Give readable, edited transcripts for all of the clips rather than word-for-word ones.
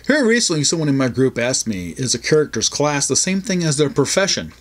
Very recently, someone in my group asked me, is a character's class the same thing as their profession?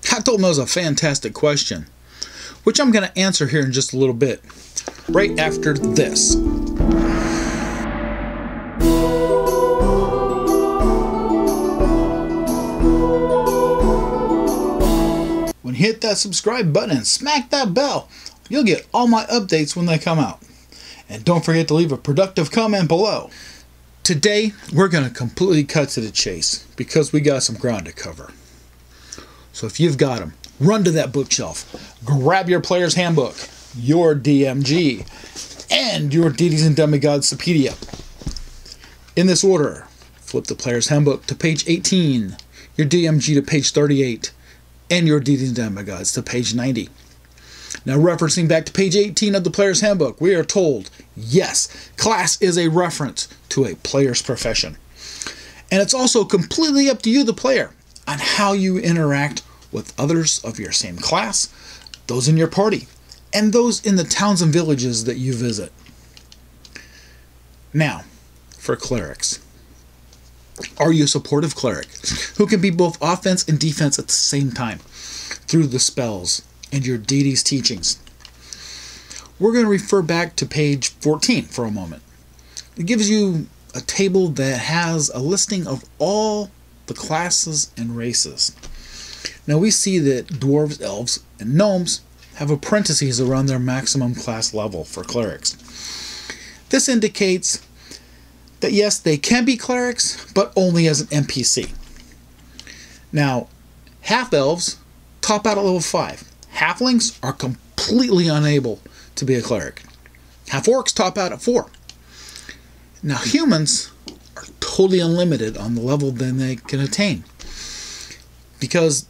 I told them that was a fantastic question, which I'm going to answer here in just a little bit, right after this. When you hit that subscribe button and smack that bell, you'll get all my updates when they come out. And don't forget to leave a productive comment below. Today, we're going to completely cut to the chase because we got some ground to cover. So if you've got them, run to that bookshelf, grab your player's handbook, your DMG, and your Deities and Demigodspedia. In this order, flip the player's handbook to page 18, your DMG to page 38, and your Deities and Demigods to page 90. Now, referencing back to page 18 of the player's handbook, we are told, yes, class is a reference to a player's profession. And it's also completely up to you, the player, on how you interact with others of your same class, those in your party, and those in the towns and villages that you visit. Now, for clerics. Are you a supportive cleric who can be both offense and defense at the same time through the spells and your deity's teachings? We're going to refer back to page 14 for a moment. It gives you a table that has a listing of all the classes and races. Now we see that dwarves, elves, and gnomes have apprentices around their maximum class level for clerics. This indicates that yes, they can be clerics, but only as an NPC. Now, half-elves top out at level 5. Halflings are completely unable to be a cleric. Half-orcs top out at 4. Now, humans are totally unlimited on the level that they can attain, because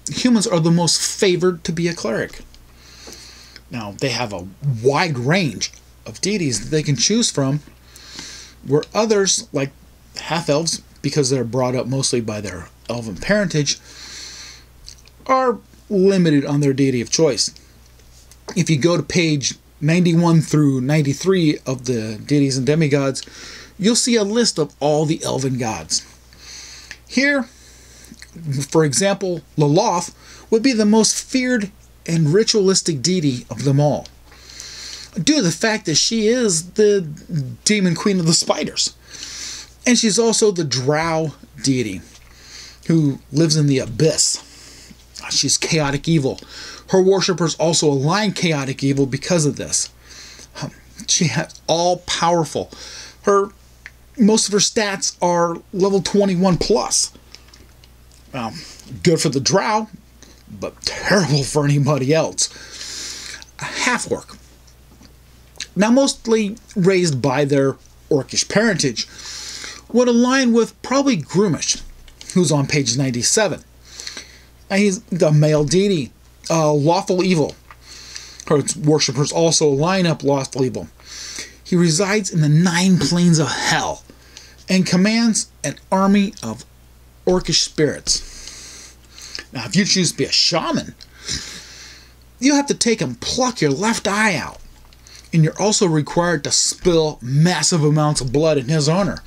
humans are the most favored to be a cleric. Now, they have a wide range of deities that they can choose from, where others, like half-elves, because they're brought up mostly by their elven parentage, are limited on their deity of choice. If you go to page 91 through 93 of the Deities and Demigods, you'll see a list of all the elven gods. Here, for example, Loloth would be the most feared and ritualistic deity of them all, due to the fact that she is the demon queen of the spiders. And she's also the drow deity who lives in the abyss. She's chaotic evil. Her worshippers also align chaotic evil because of this. She has all powerful. Most of her stats are level 21 plus. Good for the drow, but terrible for anybody else. A half-orc. Now mostly raised by their orcish parentage, would align with probably Groomish, who's on page 97. Now he's the male deity, lawful evil. Her worshippers also line up lawful evil. He resides in the 9 planes of hell and commands an army of orcish spirits. Now if you choose to be a shaman, you have to take and pluck your left eye out. And you're also required to spill massive amounts of blood in his honor.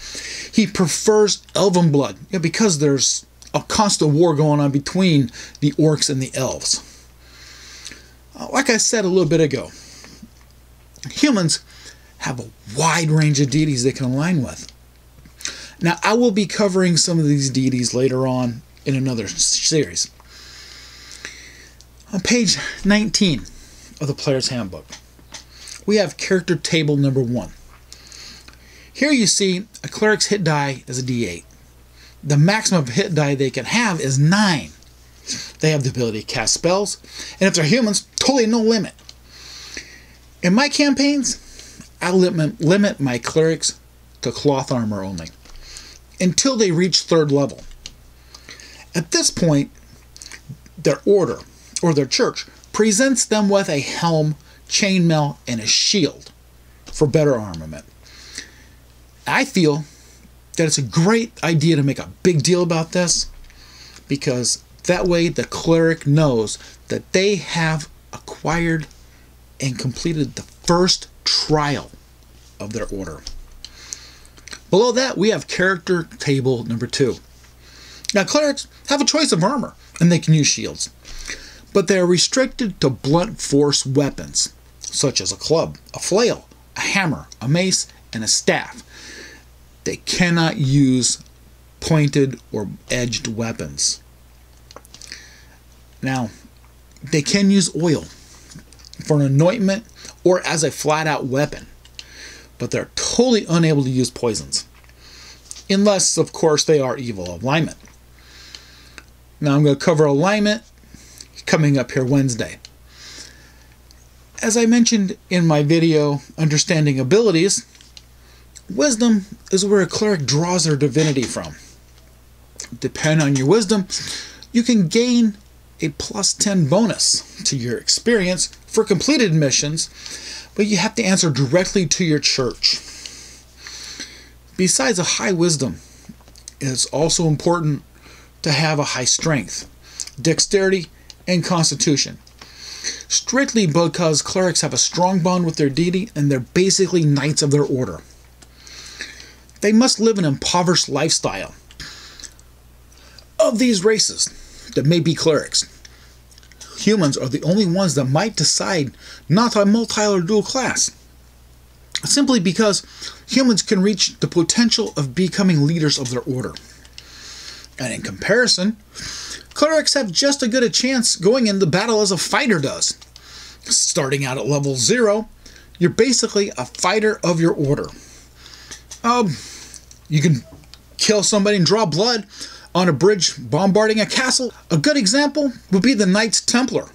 He prefers elven blood, because there's a constant war going on between the orcs and the elves. Like I said a little bit ago, humans have a wide range of deities they can align with. Now, I will be covering some of these deities later on in another series. On page 19 of the Player's Handbook, we have character table number 1. Here you see a cleric's hit die is a D8. The maximum hit die they can have is 9. They have the ability to cast spells, and if they're humans, totally no limit. In my campaigns, I limit my clerics to cloth armor only, until they reach 3rd level. At this point, their order, or their church, presents them with a helm, chainmail, and a shield for better armament. I feel that it's a great idea to make a big deal about this, because that way the cleric knows that they have acquired and completed the first trial of their order. Below that, we have character table number 2. Now, clerics have a choice of armor, and they can use shields, but they are restricted to blunt force weapons, such as a club, a flail, a hammer, a mace, and a staff. They cannot use pointed or edged weapons. Now, they can use oil for an anointment or as a flat-out weapon, but they're totally unable to use poisons, unless, of course, they are evil alignment. Now, I'm going to cover alignment coming up here Wednesday. As I mentioned in my video, Understanding Abilities, wisdom is where a cleric draws their divinity from. Depending on your wisdom, you can gain a +10 bonus to your experience for completed missions, but you have to answer directly to your church. Besides a high wisdom, it's also important to have a high strength, dexterity, and constitution. Strictly because clerics have a strong bond with their deity and they're basically knights of their order. They must live an impoverished lifestyle. Of these races that may be clerics, humans are the only ones that might decide not to multi or dual class, simply because humans can reach the potential of becoming leaders of their order. And in comparison, clerics have just as good a chance going into battle as a fighter does. Starting out at level 0, you're basically a fighter of your order. You can kill somebody and draw blood on a bridge bombarding a castle. A good example would be the Knights Templar,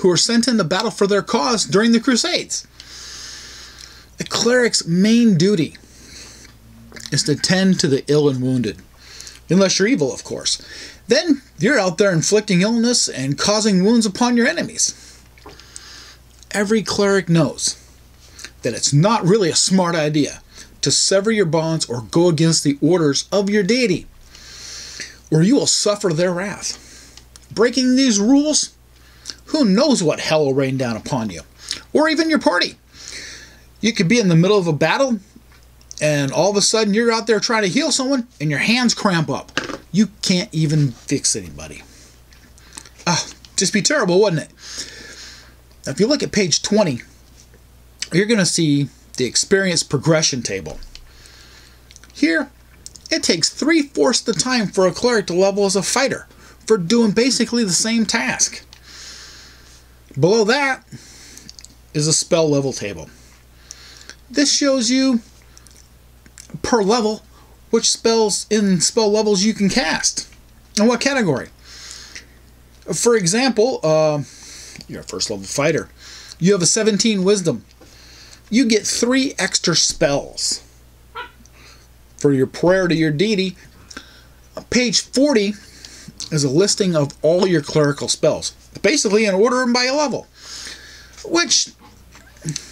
who were sent into battle for their cause during the Crusades. A cleric's main duty is to tend to the ill and wounded, unless you're evil, of course. Then you're out there inflicting illness and causing wounds upon your enemies. Every cleric knows that it's not really a smart idea to sever your bonds or go against the orders of your deity, or you will suffer their wrath. Breaking these rules, who knows what hell will rain down upon you, or even your party. You could be in the middle of a battle, and all of a sudden you're out there trying to heal someone, and your hands cramp up. You can't even fix anybody. Just be terrible, wouldn't it? Now, if you look at page 20, you're going to see the experience progression table. Here, it takes 3/4 the time for a cleric to level as a fighter for doing basically the same task. Below that is a spell level table. This shows you per level which spells in spell levels you can cast and what category. For example, you're a first level fighter. You have a 17 wisdom. You get 3 extra spells for your prayer to your deity. Page 40 is a listing of all your clerical spells, basically in order and by a level, which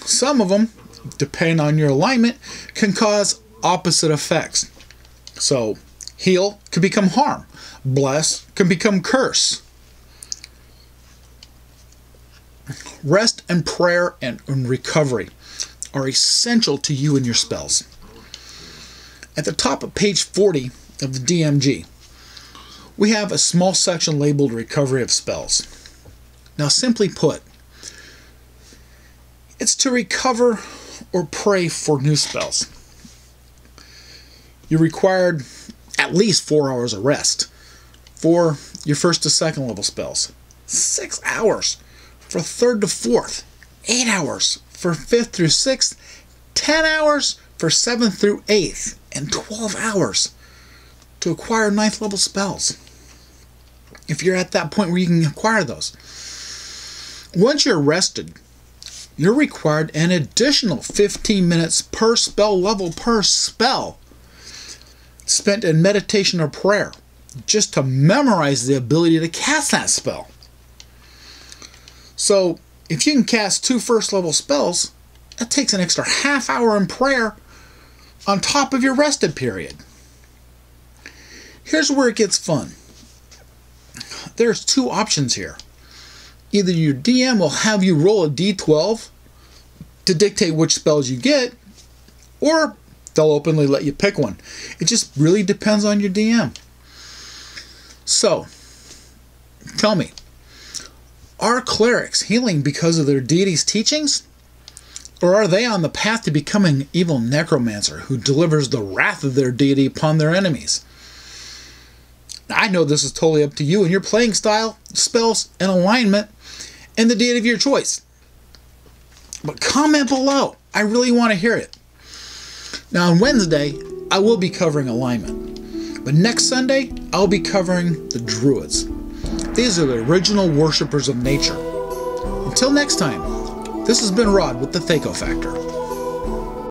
some of them, depending on your alignment, can cause opposite effects. So heal can become harm, bless can become curse. Rest and prayer and recovery are essential to you and your spells. At the top of page 40 of the DMG, we have a small section labeled Recovery of Spells. Now, simply put, it's to recover or pray for new spells. You're required at least 4 hours of rest for your first to second level spells, 6 hours for third to fourth, 8 hours for 5th through 6th, 10 hours for 7th through 8th, and 12 hours to acquire 9th level spells, if you're at that point where you can acquire those. Once you're rested, you're required an additional 15 minutes per spell level per spell spent in meditation or prayer just to memorize the ability to cast that spell. So if you can cast 2 first level spells, that takes an extra half hour in prayer on top of your rested period. Here's where it gets fun. There's 2 options here. Either your DM will have you roll a d12 to dictate which spells you get, or they'll openly let you pick one. It just really depends on your DM. So, tell me, are clerics healing because of their deity's teachings? Or are they on the path to becoming an evil necromancer who delivers the wrath of their deity upon their enemies? I know this is totally up to you and your playing style, spells, and alignment, and the deity of your choice. But comment below. I really want to hear it. Now on Wednesday, I will be covering alignment. But next Sunday, I'll be covering the Druids. These are the original worshippers of nature. Until next time, this has been Rod with the Thaco Factor.